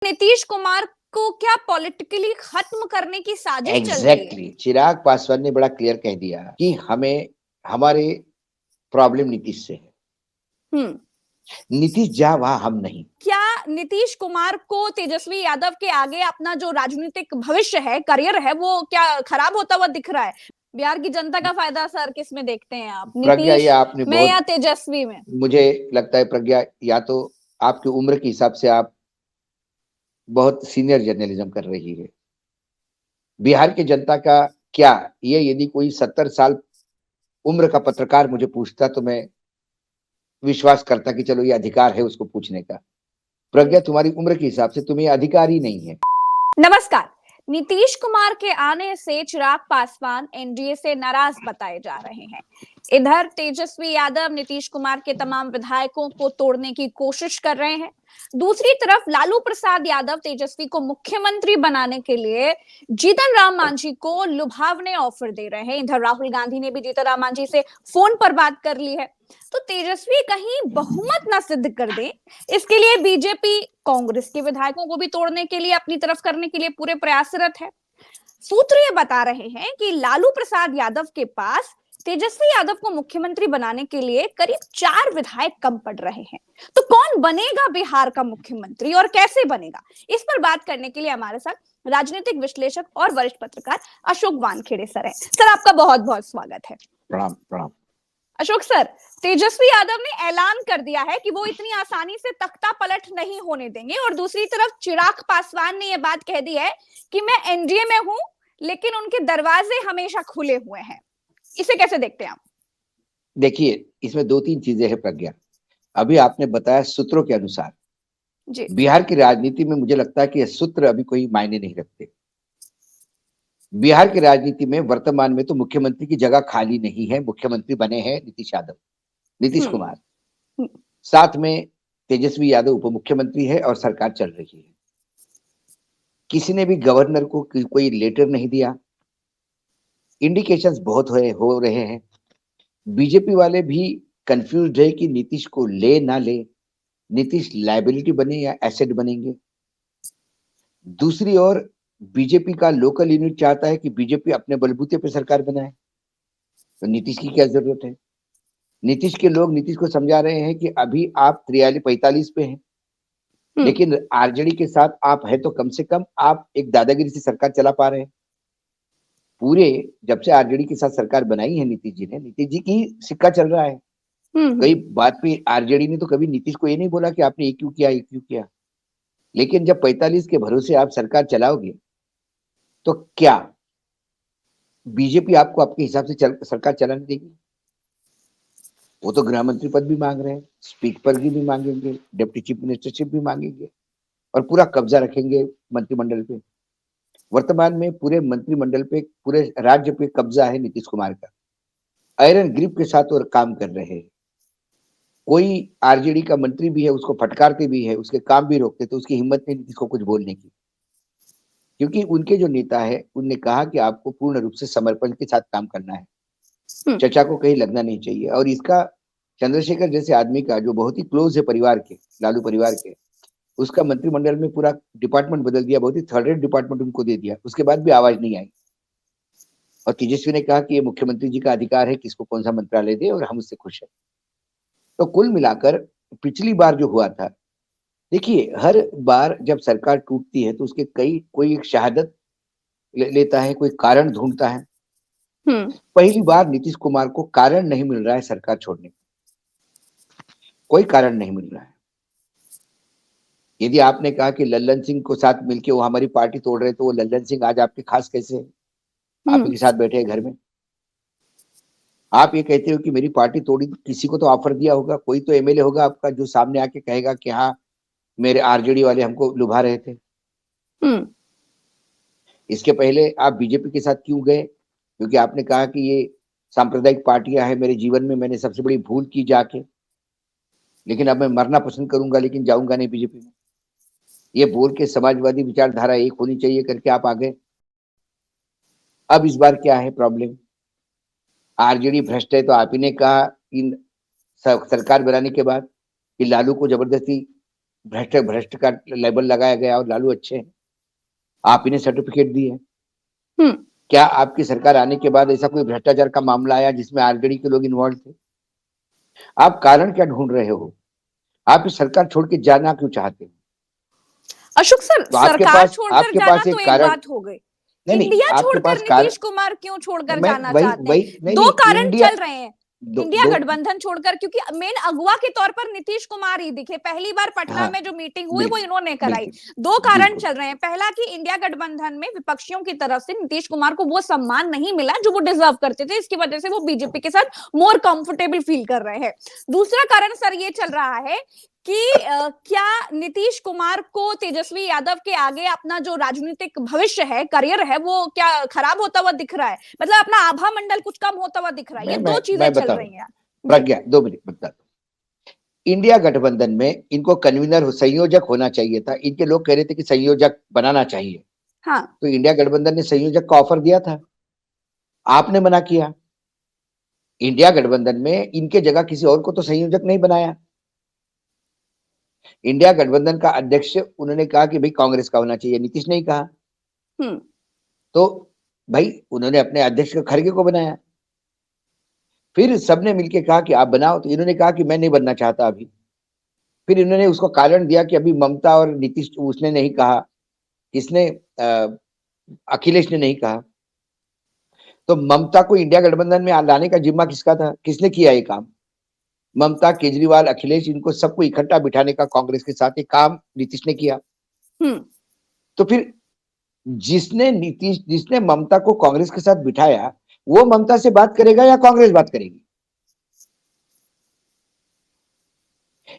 नीतीश कुमार को क्या पॉलिटिकली खत्म करने की साजिश चल रही है? एग्जैक्टली चिराग पासवान ने बड़ा क्लियर कह दिया कि हमें हमारे प्रॉब्लम नीतीश से है। हम्म। नीतीश जहां वहां हम नहीं। क्या नीतीश कुमार को तेजस्वी यादव के आगे अपना जो राजनीतिक भविष्य है, करियर है, वो क्या खराब होता हुआ दिख रहा है? बिहार की जनता का फायदा सर किस में देखते हैं आप, प्रज्ञा, ये नीतीश आपने में या बहुत, तेजस्वी में? मुझे लगता है प्रज्ञा, या तो आपकी उम्र के हिसाब से आप बहुत सीनियर जर्नलिज्म कर रही है। बिहार की जनता का क्या, ये यदि कोई 70 साल उम्र का पत्रकार मुझे पूछता तो मैं विश्वास करता कि चलो ये अधिकार है उसको पूछने का। प्रज्ञा, तुम्हारी उम्र के हिसाब से तुम्हें अधिकार ही नहीं है। नमस्कार। नीतीश कुमार के आने से चिराग पासवान एनडीए से नाराज बताए जा रहे हैं। इधर तेजस्वी यादव नीतीश कुमार के तमाम विधायकों को तोड़ने की कोशिश कर रहे हैं। दूसरी तरफ लालू प्रसाद यादव तेजस्वी को मुख्यमंत्री बनाने के लिए जीतन राम मांझी को लुभावने ऑफर दे रहे हैं। इधर राहुल गांधी ने भी जीतन राम मांझी से फोन पर बात कर ली है। तो तेजस्वी कहीं बहुमत ना सिद्ध कर दे, इसके लिए बीजेपी कांग्रेस के विधायकों को भी तोड़ने के लिए, अपनी तरफ करने के लिए पूरे प्रयासरत है। सूत्र ये बता रहे हैं कि लालू प्रसाद यादव के पास तेजस्वी यादव को मुख्यमंत्री बनाने के लिए करीब 4 विधायक कम पड़ रहे हैं। तो कौन बनेगा बिहार का मुख्यमंत्री और कैसे बनेगा, इस पर बात करने के लिए हमारे साथ राजनीतिक विश्लेषक और वरिष्ठ पत्रकार अशोक वानखेड़े सर हैं। सर, आपका बहुत बहुत स्वागत है। प्रणाम प्रणाम। अशोक सर, तेजस्वी यादव ने ऐलान कर दिया है कि वो इतनी आसानी से तख्ता पलट नहीं होने देंगे, और दूसरी तरफ चिराग पासवान ने यह बात कह दी है कि मैं एनडीए में हूं लेकिन उनके दरवाजे हमेशा खुले हुए हैं। इसे कैसे देखते हैं आप? देखिए, इसमें दो तीन चीजें हैं प्रज्ञा। अभी आपने बताया सूत्रों के अनुसार, जी। बिहार की राजनीति में मुझे लगता है कि ये सूत्र अभी कोई मायने नहीं रखते। बिहार की राजनीति में वर्तमान में तो मुख्यमंत्री की जगह खाली नहीं है। मुख्यमंत्री बने हैं नीतीश यादव, नीतीश हम्म। कुमार। साथ में तेजस्वी यादव उप मुख्यमंत्री है और सरकार चल रही है। किसी ने भी गवर्नर को कोई लेटर नहीं दिया। इंडिकेशंस बहुत हो रहे हैं। बीजेपी वाले भी कंफ्यूज है कि नीतीश को ले ना ले, नीतीश लायबिलिटी बने या एसेट बनेंगे। दूसरी ओर बीजेपी का लोकल यूनिट चाहता है कि बीजेपी अपने बलबूते पे सरकार बनाए, तो नीतीश की क्या जरूरत है? नीतीश के लोग नीतीश को समझा रहे हैं कि अभी आप 43-45 पे हैं, लेकिन आरजेडी के साथ आप है तो कम से कम आप एक दादागिरी से सरकार चला पा रहे हैं। पूरे जब से आरजेडी के साथ सरकार बनाई है नीतीश जी ने, नीतीश जी की सिक्का चल रहा है। कई बात पे आरजेडी ने तो कभी नीतीश को ये नहीं बोला कि आपने ये क्यों किया, ये क्यों किया। लेकिन जब 45 के भरोसे आप सरकार चलाओगे तो क्या बीजेपी आपको आपके हिसाब से सरकार चलाने देगी? वो तो गृह मंत्री पद भी मांग रहे हैं, स्पीकर की भी मांगेंगे, डिप्टी चीफ मिनिस्टरशिप भी मांगेंगे और पूरा कब्जा रखेंगे मंत्रिमंडल पे। वर्तमान में पूरे मंत्रिमंडल पे, पूरे राज्य पे कब्जा है नीतीश कुमार का। आयरन ग्रिप के साथ और काम कर रहे हैं। कोई आरजेडी का मंत्री भी है उसको फटकारते भी है, उसके काम भी रोकते, तो उसकी हिम्मत नहीं नीतीश को कुछ बोलने की। क्योंकि उनके जो नेता है उनने कहा कि आपको पूर्ण रूप से समर्पण के साथ काम करना है, चचा को कहीं लगना नहीं चाहिए। और इसका चंद्रशेखर जैसे आदमी का, जो बहुत ही क्लोज है परिवार के, लालू परिवार के, उसका मंत्रिमंडल में पूरा डिपार्टमेंट बदल दिया, बहुत ही थर्ड रेट डिपार्टमेंट उनको दे दिया, उसके बाद भी आवाज नहीं आई। और तेजस्वी ने कहा कि ये मुख्यमंत्री जी का अधिकार है किसको कौन सा मंत्रालय दे और हम उससे खुश हैं। तो कुल मिलाकर पिछली बार जो हुआ था, देखिए हर बार जब सरकार टूटती है तो उसके कोई एक शहादत लेता है, कोई कारण ढूंढता है। पहली बार नीतीश कुमार को कारण नहीं मिल रहा है सरकार छोड़ने का, कोई कारण नहीं मिल रहा है। यदि आपने कहा कि लल्लन सिंह को साथ मिलके वो हमारी पार्टी तोड़ रहे, तो वो लल्लन सिंह आज आपके खास कैसे है? आप ही के साथ बैठे हैं घर में। आप ये कहते हो कि मेरी पार्टी तोड़ी, किसी को तो ऑफर दिया होगा, कोई तो एमएलए होगा आपका जो सामने आके कहेगा कि हाँ मेरे आरजेडी वाले हमको लुभा रहे थे। इसके पहले आप बीजेपी के साथ क्यों गए? क्योंकि आपने कहा कि ये सांप्रदायिक पार्टियां हैं, मेरे जीवन में मैंने सबसे बड़ी भूल की जाके, लेकिन अब मैं मरना पसंद करूंगा लेकिन जाऊंगा नहीं बीजेपी में। ये बोल के समाजवादी विचारधारा एक होनी चाहिए करके आप आ गए। अब इस बार क्या है प्रॉब्लम? आरजेडी भ्रष्ट है तो आप ही ने कहा इन सरकार बनाने के बाद कि लालू को जबरदस्ती भ्रष्ट भ्रष्ट का लेबल लगाया गया और लालू अच्छे हैं, आप इन्हें सर्टिफिकेट दिए। हम्म। क्या आपकी सरकार आने के बाद ऐसा कोई भ्रष्टाचार का मामला आया जिसमें आरजेडी के लोग इन्वॉल्व थे? आप कारण क्या ढूंढ रहे हो? आप इस सरकार छोड़ के जाना क्यों चाहते हो? अशोक सर, तो सरकार छोड़कर आपके जाना पास तो एक एक कारण, बात हो गई, नहीं नहीं, इंडिया आपके छोड़कर पास कारण, नीतीश कुमार क्यों छोड़कर मैं जाना वही चाहते हैं? वही नहीं दो नहीं, कारण इंडिया चल रहे हैं। दो इंडिया दो गठबंधन छोड़कर, क्योंकि मेन अगुवा के तौर पर नीतीश कुमार ही दिखे, पहली बार पटना हाँ, में जो मीटिंग हुई वो बिल्कुल इन्होंने कराई। बिल्कुल दो कारण बिल्कुल। चल रहे हैं। पहला कि इंडिया गठबंधन में विपक्षियों की तरफ से नीतीश कुमार को वो सम्मान नहीं मिला जो वो डिजर्व करते थे, इसकी वजह से वो बीजेपी के साथ मोर कंफर्टेबल फील कर रहे हैं। दूसरा कारण सर ये चल रहा है कि क्या नीतीश कुमार को तेजस्वी यादव के आगे अपना जो राजनीतिक भविष्य है, करियर है, वो क्या खराब होता हुआ दिख रहा है? मतलब अपना आभा मंडल कुछ कम होता हुआ दिख रहा है। ये दो चीजें मैं चल बता रहा रही हूँ, हैं जी। प्रज्ञा 2 मिनट बता दो। इंडिया गठबंधन में इनको कन्वीनर संयोजक होना चाहिए था, इनके लोग कह रहे थे कि संयोजक बनाना चाहिए, हाँ। तो इंडिया गठबंधन ने संयोजक का ऑफर दिया था, आपने मना किया। इंडिया गठबंधन में इनके जगह किसी और को तो संयोजक नहीं बनाया। इंडिया गठबंधन का अध्यक्ष उन्होंने कहा कि भाई कांग्रेस का होना चाहिए, नीतीश ने ही कहा। हम्म। तो भाई उन्होंने अपने अध्यक्ष को खड़गे को बनाया। फिर सबने मिलके कहा कि आप बनाओ, तो इन्होंने कहा कि मैं नहीं बनना चाहता अभी। फिर इन्होंने उसको कारण दिया कि अभी ममता और नीतीश, उसने नहीं कहा, किसने, अखिलेश ने नहीं कहा। तो ममता को इंडिया गठबंधन में लाने का जिम्मा किसका था? किसने किया ये काम? ममता, केजरीवाल, अखिलेश, इनको सबको इकट्ठा बिठाने का कांग्रेस के साथ ये काम नीतीश ने किया। हम्म। तो फिर जिसने ममता को कांग्रेस के साथ बिठाया, वो ममता से बात करेगा या कांग्रेस बात करेगी?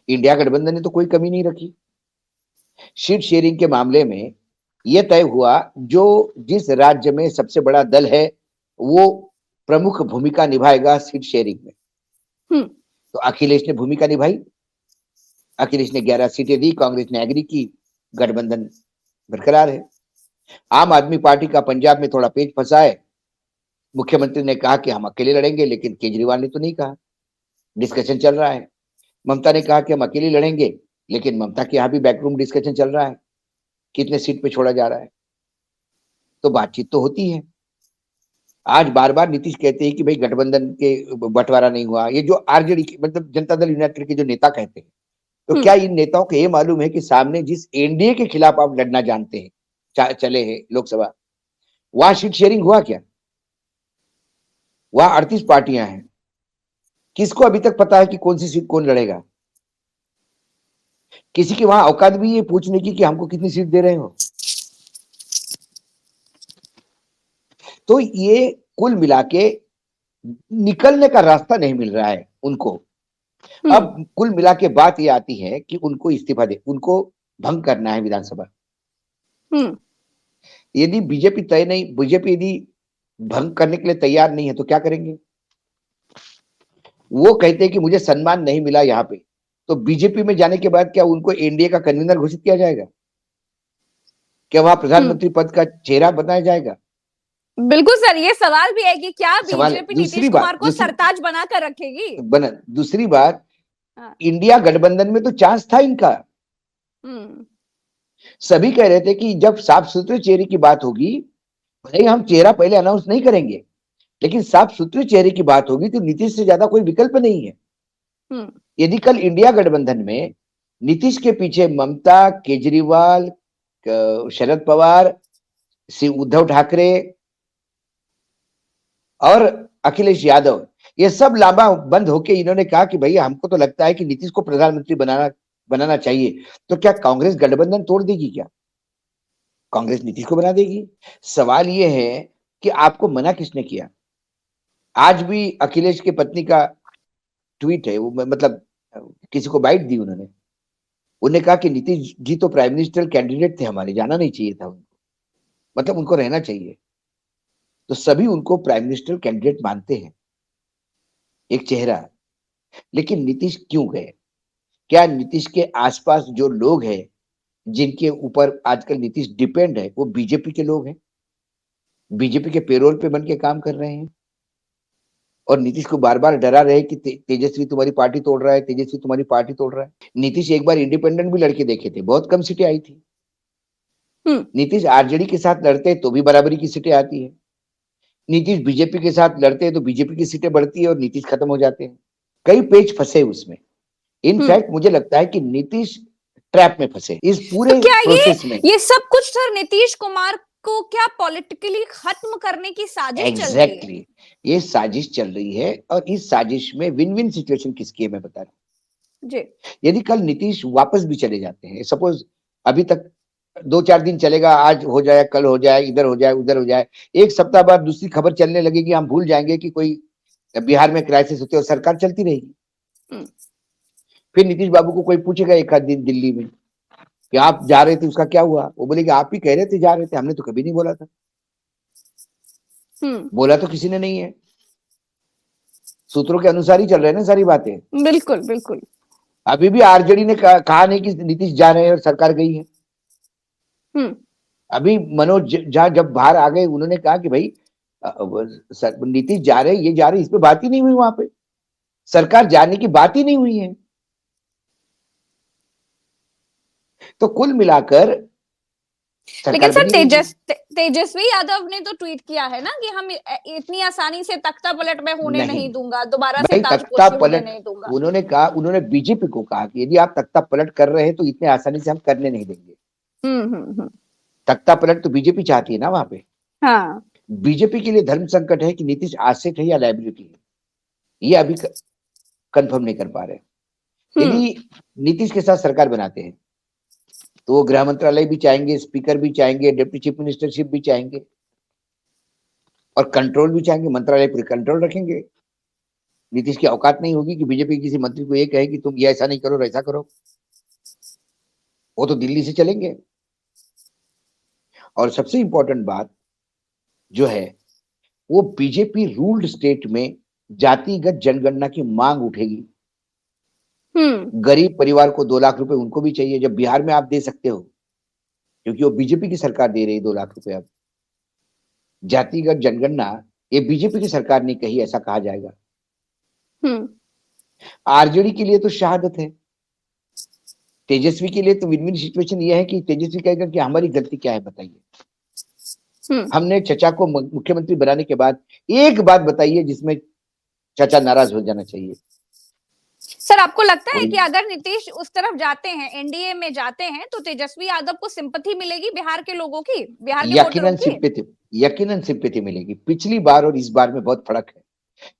इंडिया गठबंधन ने तो कोई कमी नहीं रखी। सीट शेयरिंग के मामले में यह तय हुआ, जो जिस राज्य में सबसे बड़ा दल है वो प्रमुख भूमिका निभाएगा सीट शेयरिंग में। हम्म। तो अखिलेश ने भूमिका निभाई, अखिलेश ने 11 सीटें दी, कांग्रेस ने एग्री की, गठबंधन बरकरार है। आम आदमी पार्टी का पंजाब में थोड़ा पेच फंसा है, मुख्यमंत्री ने कहा कि हम अकेले लड़ेंगे, लेकिन केजरीवाल ने तो नहीं कहा, डिस्कशन चल रहा है। ममता ने कहा कि हम अकेले लड़ेंगे, लेकिन ममता के यहाँ भी बैकरूम डिस्कशन चल रहा है, कितने सीट पे छोड़ा जा रहा है। तो बातचीत तो होती है। आज बार बार नीतीश कहते हैं कि भाई गठबंधन के बंटवारा नहीं हुआ, ये जो आरजेडी की मतलब जनता दल यूनाइटेड के जो नेता कहते हैं, तो क्या हम्म। इन नेताओं को ये मालूम है कि सामने जिस एनडीए के खिलाफ आप लड़ना जानते हैं, चले हैं लोकसभा, वहां सीट शेयरिंग हुआ क्या? वहां 38 पार्टियां हैं, किसको अभी तक पता है कि कौन सी सीट कौन लड़ेगा? किसी की वहां औकात भी ये पूछने की कि हमको कितनी सीट दे रहे हो? तो ये कुल मिला के निकलने का रास्ता नहीं मिल रहा है उनको। हम्म। अब कुल मिला के बात ये आती है कि उनको इस्तीफा दे, उनको भंग करना है विधानसभा। हम्म। यदि बीजेपी यदि भंग करने के लिए तैयार नहीं है तो क्या करेंगे? वो कहते हैं कि मुझे सम्मान नहीं मिला यहाँ पे, तो बीजेपी में जाने के बाद क्या उनको एनडीए का कन्वीनर घोषित किया जाएगा? क्या वहां हम्म। प्रधानमंत्री पद का चेहरा बनाया जाएगा? बिल्कुल सर, ये सवाल भी है कि क्या सवाल है। बीजेपी नीतीश कुमार को सरताज बनाकर रखेगी? दूसरी बात, हाँ। इंडिया गठबंधन में तो चांस था इनका। हम्म। सभी कह रहे थे कि जब साफ सुथरे चेहरे की बात होगी, भले हम चेहरा पहले अनाउंस नहीं करेंगे, लेकिन साफ सुथरे चेहरे की बात होगी तो नीतीश से ज्यादा कोई विकल्प नहीं है। हम्म। यदि कल इंडिया गठबंधन में नीतीश के पीछे ममता, केजरीवाल, शरद पवार, श्री उद्धव ठाकरे और अखिलेश यादव, ये सब लामा बंद होके इन्होंने कहा कि भैया हमको तो लगता है कि नीतीश को प्रधानमंत्री बनाना बनाना चाहिए, तो क्या कांग्रेस गठबंधन तोड़ देगी? क्या कांग्रेस नीतीश को बना देगी? सवाल ये है कि आपको मना किसने किया? आज भी अखिलेश की पत्नी का ट्वीट है, वो मतलब किसी को बाइट दी उन्होंने, उन्होंने कहा कि नीतीश जी तो प्राइम मिनिस्टर कैंडिडेट थे हमारे, जाना नहीं चाहिए था उनको, मतलब उनको रहना चाहिए। तो सभी उनको प्राइम मिनिस्टर कैंडिडेट मानते हैं, एक चेहरा। लेकिन नीतीश क्यों गए? क्या नीतीश के आसपास जो लोग हैं, जिनके ऊपर आजकल नीतीश डिपेंड है, वो बीजेपी के लोग हैं, बीजेपी के पेरोल पे बन के काम कर रहे हैं? और नीतीश को बार बार डरा रहे कि तेजस्वी तुम्हारी पार्टी तोड़ रहा है, तेजस्वी तुम्हारी पार्टी तोड़ रहा है। नीतीश एक बार इंडिपेंडेंट भी लड़के देखे थे, बहुत कम सीटें आई थी। नीतीश आरजेडी के साथ लड़ते तो भी बराबरी की सीटें आती है। नीतीश बीजेपी के साथ लड़ते हैं तो बीजेपी की सीटें बढ़ती है और नीतीश खत्म हो जाते हैं। कई पेज फंसे उसमें। इनफैक्ट मुझे लगता है कि नीतीश ट्रैप में फंसे इस पूरे तो क्या प्रोसेस में। ये सब कुछ सर नीतीश कुमार को क्या पॉलिटिकली खत्म करने की साजिश चल रही है? ये साजिश चल रही है और इस साजिश में विन विन सिचुएशन किसकी है मैं बता रहा हूँ जी। यदि कल नीतीश वापस भी चले जाते हैं, सपोज अभी तक 2-4 दिन चलेगा, आज हो जाए, कल हो जाए, इधर हो जाए, उधर हो जाए, एक सप्ताह बाद दूसरी खबर चलने लगेगी, हम भूल जाएंगे कि कोई बिहार में क्राइसिस होती है और सरकार चलती रहेगी। फिर नीतीश बाबू को कोई पूछेगा एक आध दिन दिल्ली में कि आप जा रहे थे, उसका क्या हुआ? वो बोलेंगे आप ही कह रहे थे जा रहे थे, हमने तो कभी नहीं बोला था। बोला तो किसी ने नहीं है। सूत्रों के अनुसार ही चल रहे हैं ना सारी बातें। बिल्कुल बिल्कुल। अभी भी आरजेडी ने कहा नहीं कि नीतीश जा रहे हैं और सरकार गई है। अभी मनोज झा जब बाहर आ गए, उन्होंने कहा कि भाई नीतीश जा रहे, ये जा रहे, इस पे बात ही नहीं हुई, वहां पे सरकार जाने की बात ही नहीं हुई है। तो कुल मिलाकर लेकिन सर तेजस्वी यादव ने तो ट्वीट किया है ना कि हम इतनी आसानी से तख्ता पलट में होने नहीं दूंगा, दोबारा से ताजपोशी होने नहीं दूंगा। उन्होंने कहा, उन्होंने बीजेपी को कहा कि यदि आप तख्ता पलट कर रहे हैं तो इतने आसानी से हम करने नहीं देंगे। तख्ता पलट तो बीजेपी चाहती है ना वहां पे। हाँ। बीजेपी के लिए धर्म संकट है कि नीतीश एसेट है या लायबिलिटी है, ये अभी कंफर्म नहीं कर पा रहे। यदि नीतीश के साथ सरकार बनाते हैं तो वो गृह मंत्रालय भी चाहेंगे, स्पीकर भी चाहेंगे, डिप्टी चीफ मिनिस्टरशिप भी चाहेंगे और कंट्रोल भी चाहेंगे, मंत्रालय पर कंट्रोल रखेंगे। नीतीश की औकात नहीं होगी कि बीजेपी किसी मंत्री को ये कहे कि तुम ये ऐसा नहीं करो, ऐसा करो। वो तो दिल्ली से चलेंगे। और सबसे इंपॉर्टेंट बात जो है वो बीजेपी रूल्ड स्टेट में जातिगत जनगणना की मांग उठेगी। गरीब परिवार को 2 लाख रुपए उनको भी चाहिए, जब बिहार में आप दे सकते हो, क्योंकि वो बीजेपी की सरकार दे रही है 2 लाख रुपए। अब जातिगत जनगणना ये बीजेपी की सरकार ने कही, ऐसा कहा जाएगा। आरजेडी के लिए तो शहादत है, तेजस्वी के लिए तो विन विन सिचुएशन ये है कि तेजस्वी कहेगा कि हमारी गलती क्या है बताइए। हमने चचा को मुख्यमंत्री बनाने के बाद एक बात बताइए जिसमें चचा नाराज हो जाना चाहिए। सर आपको लगता है कि अगर नीतीश उस तरफ जाते हैं, एनडीए में जाते हैं, तो तेजस्वी यादव को सिंपैथी मिलेगी बिहार के लोगों की, बिहार के वोटरों की? यकीनन सिंपैथी मिलेगी। पिछली बार और इस बार में बहुत फर्क है।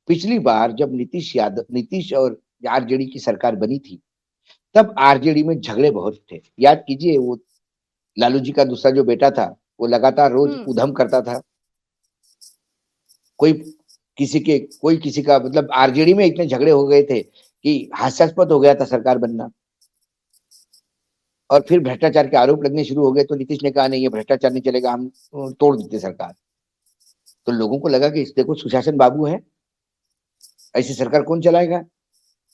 पिछली बार जब नीतीश और आरजेडी की सरकार बनी थी तब आरजेडी में झगड़े बहुत थे। याद कीजिए, वो लालू जी का दूसरा जो बेटा था वो लगातार रोज उधम करता था। कोई किसी का मतलब आरजेडी में इतने झगड़े हो गए थे कि हास्यास्पद हो गया था सरकार बनना। और फिर भ्रष्टाचार के आरोप लगने शुरू हो गए तो नीतीश ने कहा नहीं, ये भ्रष्टाचार नहीं चलेगा, हम तोड़ देते सरकार। तो लोगों को लगा कि देखो सुशासन बाबू है, ऐसी सरकार कौन चलाएगा।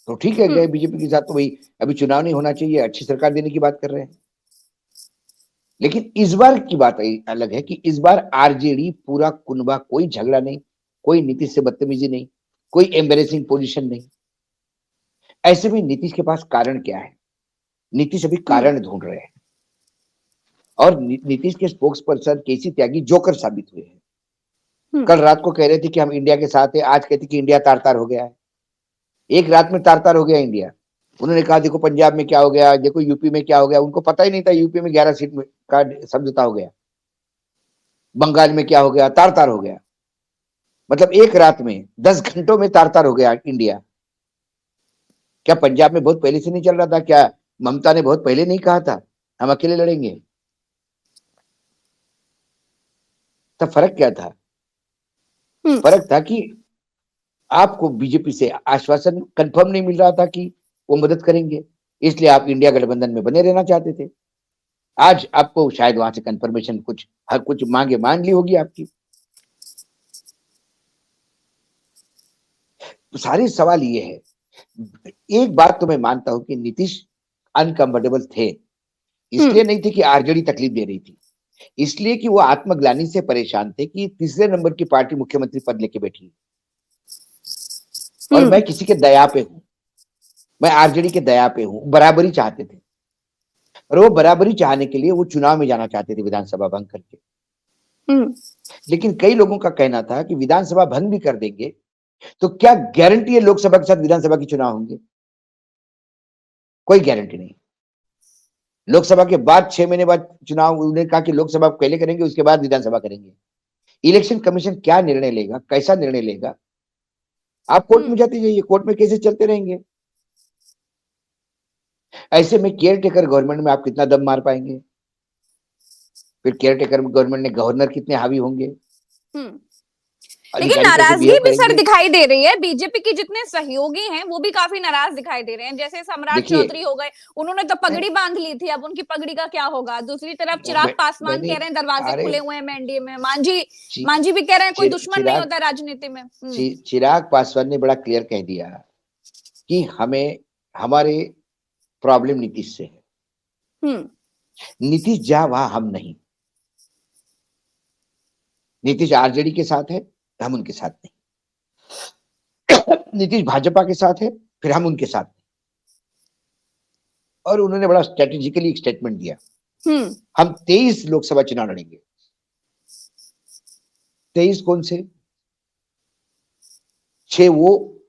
तो ठीक है, गए बीजेपी के साथ। तो भाई अभी चुनाव नहीं होना चाहिए, अच्छी सरकार देने की बात कर रहे हैं। लेकिन इस बार की बात अलग है कि इस बार आरजेडी पूरा कुनबा, कोई झगड़ा नहीं, कोई नीतीश से बदतमीजी नहीं, कोई एम्बेरेसिंग पोजीशन नहीं। ऐसे में नीतीश के पास कारण क्या है? नीतीश अभी कारण ढूंढ रहे हैं और नीतीश के स्पोक्स पर्सन केसी त्यागी जोकर साबित हुए हैं। कल रात को कह रहे थे कि हम इंडिया के साथ है, आज कहते कि इंडिया तार तार हो गया है। एक रात में तार तार हो गया इंडिया। उन्होंने कहा देखो पंजाब में क्या हो गया, देखो यूपी में क्या हो गया। उनको पता ही नहीं था यूपी में 11 सीट का समझौता हो गया, बंगाल में क्या हो गया, तार तार हो गया। मतलब एक रात में 10 घंटों में तार तार हो गया इंडिया। क्या पंजाब में बहुत पहले से नहीं चल रहा था? क्या ममता ने बहुत पहले नहीं कहा था हम अकेले लड़ेंगे? तब फर्क क्या था? फर्क था कि आपको बीजेपी से आश्वासन कंफर्म नहीं मिल रहा था कि वो मदद करेंगे, इसलिए आप इंडिया गठबंधन में बने रहना चाहते थे। आज आपको शायद वहां से कंफर्मेशन हर कुछ मांगे मान ली होगी आपकी। तो सारे सवाल ये है। एक बात तो मैं मानता हूं कि नीतीश अनकंफर्टेबल थे, इसलिए नहीं थे कि आरजेडी तकलीफ दे रही थी, इसलिए कि वो आत्मग्लानि से परेशान थे कि तीसरे नंबर की पार्टी मुख्यमंत्री पद लेके बैठी। और मैं किसी के दया पे हूं, मैं आरजेडी के दया पे हूं। बराबरी चाहते थे और वो बराबरी चाहने के लिए वो चुनाव में जाना चाहते थे विधानसभा भंग करके। लेकिन कई लोगों का कहना था कि विधानसभा भंग भी कर देंगे तो क्या गारंटी है लोकसभा के साथ विधानसभा के चुनाव होंगे? कोई गारंटी नहीं। लोकसभा के बाद 6 महीने बाद चुनाव, उन्होंने कहा कि लोकसभा पहले करेंगे उसके बाद विधानसभा करेंगे। इलेक्शन कमीशन क्या निर्णय लेगा, कैसा निर्णय लेगा? आप कोर्ट में जाते जाइए, कोर्ट में केसेस चलते रहेंगे। ऐसे में केयर टेकर गवर्नमेंट में आप कितना दम मार पाएंगे? फिर केयर टेकर गवर्नमेंट में गवर्नर कितने हावी होंगे, लेकिन अधिकारी कैसे नाराजगी बिहेव भी सर करेंगे? दिखाई दे रही है। बीजेपी के जितने सहयोगी हैं वो भी काफी नाराज दिखाई दे रहे हैं। जैसे सम्राट देखिए, चौधरी हो गए, उन्होंने तो पगड़ी बांध ली थी, अब उनकी पगड़ी का क्या होगा? दूसरी तरफ चिराग पासवान मैंने कह रहे हैं दरवाजे अरे खुले हुए हैं एनडीए में। मांझी चि, मांझी भी कह रहे हैं कोई दुश्मन नहीं चिराग होता राजनीति में। चिराग पासवान ने बड़ा क्लियर कह दिया कि हमें हमारे प्रॉब्लम नीतीश से है। नीतीश जहां वहां हम नहीं। नीतीश आरजेडी के साथ है, हम उनके साथ नहीं। नीतीश भाजपा के साथ है, फिर हम उनके साथ नहीं। और उन्होंने बड़ा स्ट्रेटेजिकली एक स्टेटमेंट दिया, हम 23 लोकसभा चुनाव लड़ेंगे। 23 कौन से? 6 वो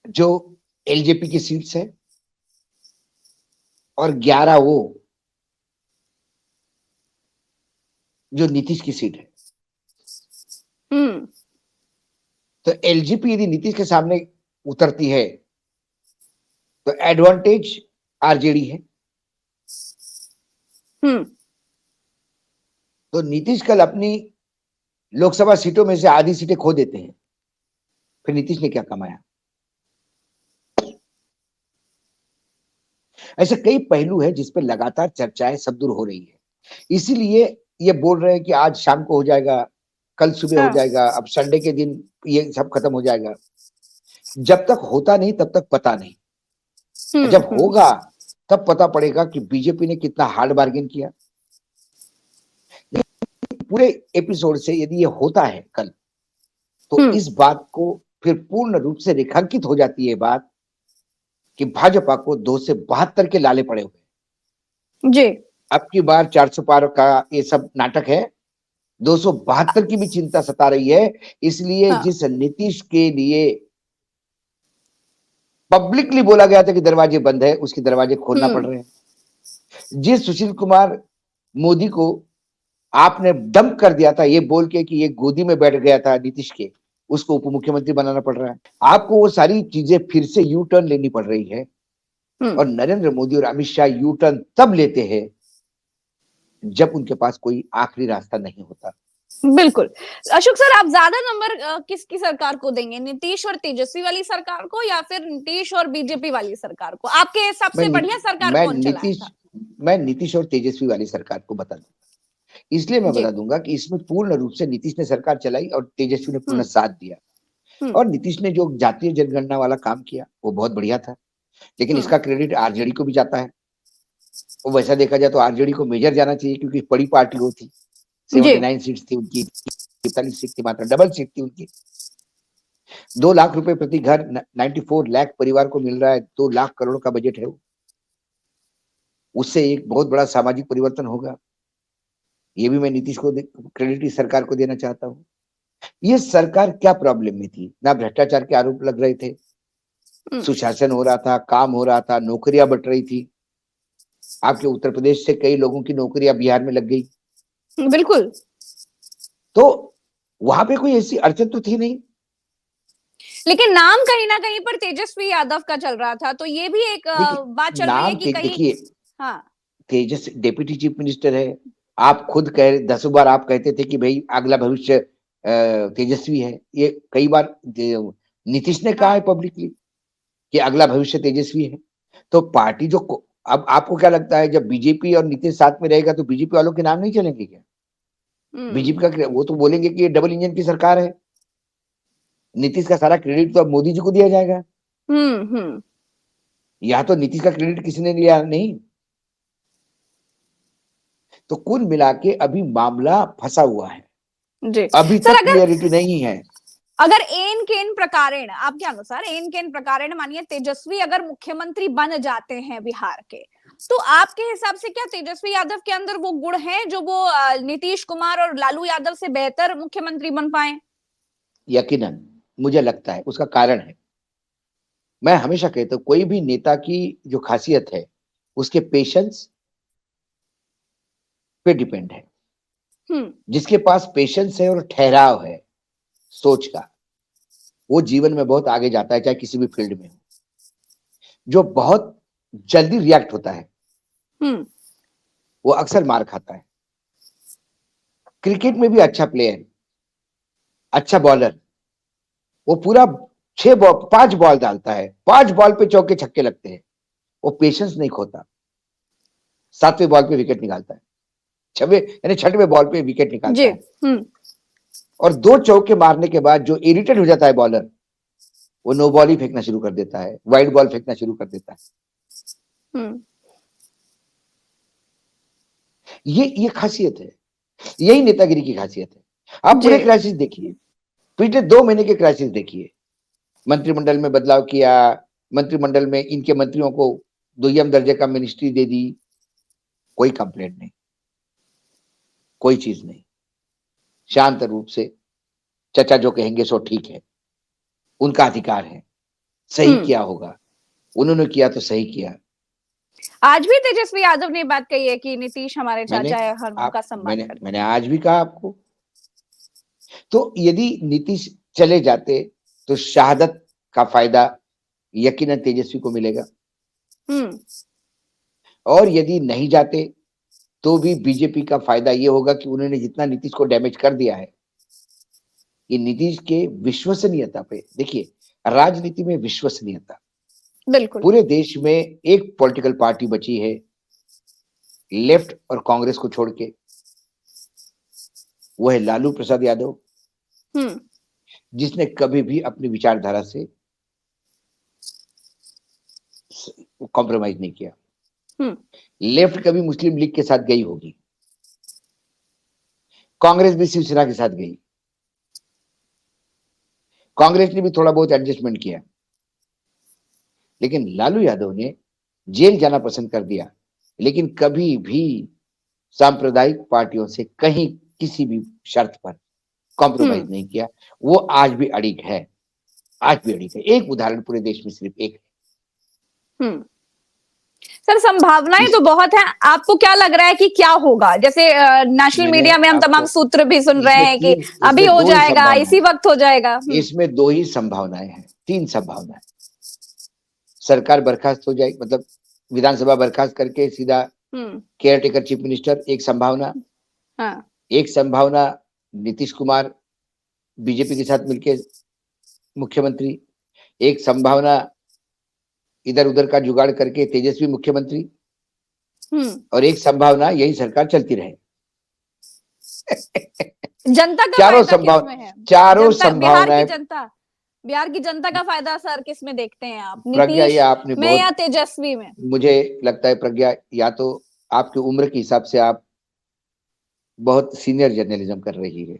जो एलजेपी की सीट्स है और 11 वो जो नीतीश की सीट है। तो एलजेपी यदि नीतीश के सामने उतरती है तो एडवांटेज आरजेडी है। तो नीतीश कल अपनी लोकसभा सीटों में से आधी सीटें खो देते हैं, फिर नीतीश ने क्या कमाया? ऐसे कई पहलू है जिस पर लगातार चर्चाएं सब दूर हो रही है। इसीलिए ये बोल रहे हैं कि आज शाम को हो जाएगा, कल सुबह हो जाएगा, अब संडे के दिन ये सब खत्म हो जाएगा। जब तक होता नहीं तब तक पता नहीं। जब होगा तब पता पड़ेगा कि बीजेपी ने कितना हार्ड बार्गेन किया। पूरे एपिसोड से यदि ये होता है कल, तो इस बात को फिर पूर्ण रूप से रेखांकित हो जाती है बात कि भाजपा को 2 से 72 के लाले पड़े हुए जी। अब की बार 400 पार का ये सब नाटक है, 272 की भी चिंता सता रही है। इसलिए जिस नीतीश के लिए पब्लिकली बोला गया था कि दरवाजे बंद है, उसके दरवाजे खोलना पड़ रहे हैं। जिस सुशील कुमार मोदी को आपने डंप कर दिया था ये बोल के कि ये गोदी में बैठ गया था नीतीश के, उसको उप मुख्यमंत्री बनाना पड़ रहा है। आपको वो सारी चीजें फिर से यू टर्न लेनी पड़ रही है। और नरेंद्र मोदी और अमित शाह यू टर्न तब लेते हैं जब उनके पास कोई आखिरी रास्ता नहीं होता। बिल्कुल। अशोक सर, आप ज्यादा नंबर किसकी सरकार को देंगे? नीतीश और तेजस्वी वाली सरकार को या फिर नीतीश और बीजेपी वाली सरकार को? आपके सबसे बढ़िया सरकार कौन चलाया था? मैं नीतीश और तेजस्वी वाली सरकार को बता दूंगा। इसलिए मैं बता दूंगा कि इसमें पूर्ण रूप से नीतीश ने सरकार चलाई और तेजस्वी ने पूर्ण साथ दिया। और नीतीश ने जो जातीय जनगणना वाला काम किया वो बहुत बढ़िया था, लेकिन इसका क्रेडिट आरजेडी को भी जाता है। वो वैसा देखा जाए तो आरजेडी को मेजर जाना चाहिए क्योंकि बड़ी पार्टी वो थी। 79 सीट्स थी उनकी, 45 सीट थी, मात्र डबल सीट थी उनकी। 2 लाख रुपए प्रति घर, 94 लाख परिवार को मिल रहा है। 2 लाख करोड़ का बजट है वो। उससे एक बहुत बड़ा सामाजिक परिवर्तन होगा। ये भी मैं नीतीश को क्रेडिट इस सरकार को देना चाहता हूँ। ये सरकार क्या प्रॉब्लम में थी? ना भ्रष्टाचार के आरोप लग रहे थे, सुशासन हो रहा था, काम हो रहा था, नौकरियां बट रही थी। आपके उत्तर प्रदेश से कई लोगों की नौकरियां बिहार में लग गई। बिल्कुल। तो वहां पे कोई ऐसी अड़चन तो थी नहीं। लेकिन नाम कहीं ना कहीं पर तेजस्वी यादव का चल रहा था, तो ये भी एक बात चल रही है कि कहीं देखिए तेजस डिप्टी चीफ मिनिस्टर है। आप खुद कह 10 बार आप कहते थे कि भाई अगला भविष्य तेजस्वी है। ये कई बार नीतीश ने कहा है पब्लिकली कि अगला भविष्य तेजस्वी है। तो पार्टी जो अब आपको क्या लगता है जब बीजेपी और नीतीश साथ में रहेगा तो बीजेपी वालों के नाम नहीं चलेंगे क्या? बीजेपी का वो तो बोलेंगे कि ये डबल इंजन की सरकार है। नीतीश का सारा क्रेडिट तो अब मोदी जी को दिया जाएगा। या तो नीतीश का क्रेडिट किसी ने लिया नहीं। तो कुल मिला के अभी मामला फंसा हुआ है जी। अभी तक क्लियरिटी नहीं है। अगर एन केन प्रकारेण, आपके अनुसार एन केन प्रकारेण मानिए तेजस्वी अगर मुख्यमंत्री बन जाते हैं बिहार के, तो आपके हिसाब से क्या तेजस्वी यादव के अंदर वो गुण हैं जो वो नीतीश कुमार और लालू यादव से बेहतर मुख्यमंत्री बन पाए? यकीनन मुझे लगता है उसका कारण है, मैं हमेशा कहता हूं कोई भी नेता की जो खासियत है उसके पेशेंस पे डिपेंड है। जिसके पास पेशेंस है और ठहराव है सोच का, वो जीवन में बहुत आगे जाता है, चाहे किसी भी फील्ड में हो। जो बहुत जल्दी रिएक्ट होता है वो अक्सर मार खाता है। क्रिकेट में भी अच्छा प्लेयर, अच्छा बॉलर, वो पूरा 5 बॉल डालता है, 5 बॉल पे चौके छक्के लगते हैं, वो पेशेंस नहीं खोता, 7वें बॉल पे विकेट निकालता है, 6वें बॉल पे विकेट निकालता है। और 2 चौके मारने के बाद जो इरिटेट हो जाता है बॉलर, वो नो बॉल ही फेंकना शुरू कर देता है, वाइड बॉल फेंकना शुरू कर देता है। ये खासियत है, यही नेतागिरी की खासियत है। आप पूरे क्राइसिस देखिए, पिछले 2 महीने के क्राइसिस देखिए, मंत्रिमंडल में बदलाव किया, मंत्रिमंडल में इनके मंत्रियों को दुय्यम दर्जे का मिनिस्ट्री दे दी, कोई कंप्लेंट नहीं, कोई चीज नहीं, शांत रूप से चचा जो कहेंगे सो ठीक है, उनका अधिकार है, सही किया होगा, उन्होंने किया तो सही किया। आज भी तेजस्वी यादव ने बात कही है कि नीतीश हमारे चाचा है, हर उनका सम्मान करें। मैंने आज भी कहा आपको, तो यदि नीतीश चले जाते तो शहादत का फायदा यकीनन तेजस्वी को मिलेगा, और यदि नहीं जाते तो भी बीजेपी का फायदा ये होगा कि उन्होंने जितना नीतीश को डैमेज कर दिया है, ये नीतीश के विश्वसनीयता पे, देखिए राजनीति में विश्वसनीयता, बिल्कुल पूरे देश में एक पॉलिटिकल पार्टी बची है लेफ्ट और कांग्रेस को छोड़ के, वो है लालू प्रसाद यादव, जिसने कभी भी अपनी विचारधारा से कॉम्प्रोमाइज नहीं किया। लेफ्ट कभी मुस्लिम लीग के साथ गई होगी, कांग्रेस भी शिवसेना के साथ गई, कांग्रेस ने भी थोड़ा बहुत एडजस्टमेंट किया, लेकिन लालू यादव ने जेल जाना पसंद कर दिया, लेकिन कभी भी सांप्रदायिक पार्टियों से कहीं किसी भी शर्त पर कॉम्प्रोमाइज नहीं किया। वो आज भी अड़िग है, आज भी अड़िग है। एक उदाहरण पूरे देश में सिर्फ एक है। सर संभावनाएं तो बहुत हैं, आपको क्या लग रहा है कि क्या होगा? जैसे नेशनल मीडिया में हम तमाम सूत्र भी सुन रहे हैं कि अभी हो जाएगा, इसी वक्त हो जाएगा। इसमें 2 ही संभावनाएं हैं, 3 संभावनाएं। सरकार बर्खास्त हो जाएगी, मतलब विधानसभा बर्खास्त करके सीधा केयर टेकर चीफ मिनिस्टर, एक संभावना। एक संभावना नीतीश कुमार बीजेपी के साथ मिलकर मुख्यमंत्री, एक संभावना इधर उधर का जुगाड़ करके तेजस्वी मुख्यमंत्री, और एक संभावना यही सरकार चलती रहे। जनता का चारों संभावनाएं, बिहार की जनता का फायदा सर किस में देखते हैं आप? नीतीश में या तेजस्वी में? मुझे लगता है प्रज्ञा, या तो आपकी उम्र के हिसाब से आप बहुत सीनियर जर्नलिज्म कर रही है।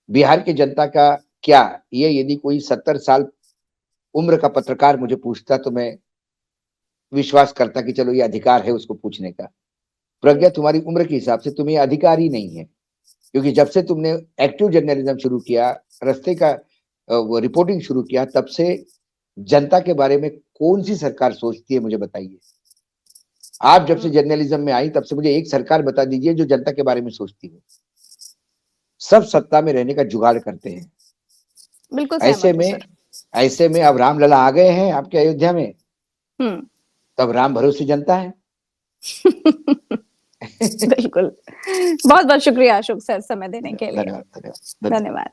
बिहार की जनता का क्या, ये यदि कोई 70 साल उम्र का पत्रकार मुझे पूछता तो मैं विश्वास करता कि चलो ये अधिकार है उसको पूछने का। प्रज्ञा, तुम्हारी उम्र के हिसाब से तुम्हें अधिकार ही नहीं है, क्योंकि जब से तुमने एक्टिव जर्नलिज्म शुरू किया, रास्ते का वो रिपोर्टिंग शुरू किया, तब से जनता के बारे में कौन सी सरकार सोचती है, मुझे बताइए। आप जब से जर्नलिज्म में आई तब से मुझे एक सरकार बता दीजिए जो जनता के बारे में सोचती है। सब सत्ता में रहने का जुगाड़ करते हैं। बिल्कुल ऐसे में अब रामलला आ गए हैं आपके अयोध्या में, तब राम भरोसे जनता है। बिल्कुल। बहुत बहुत शुक्रिया अशोक सर समय देने के लिए। धन्यवाद।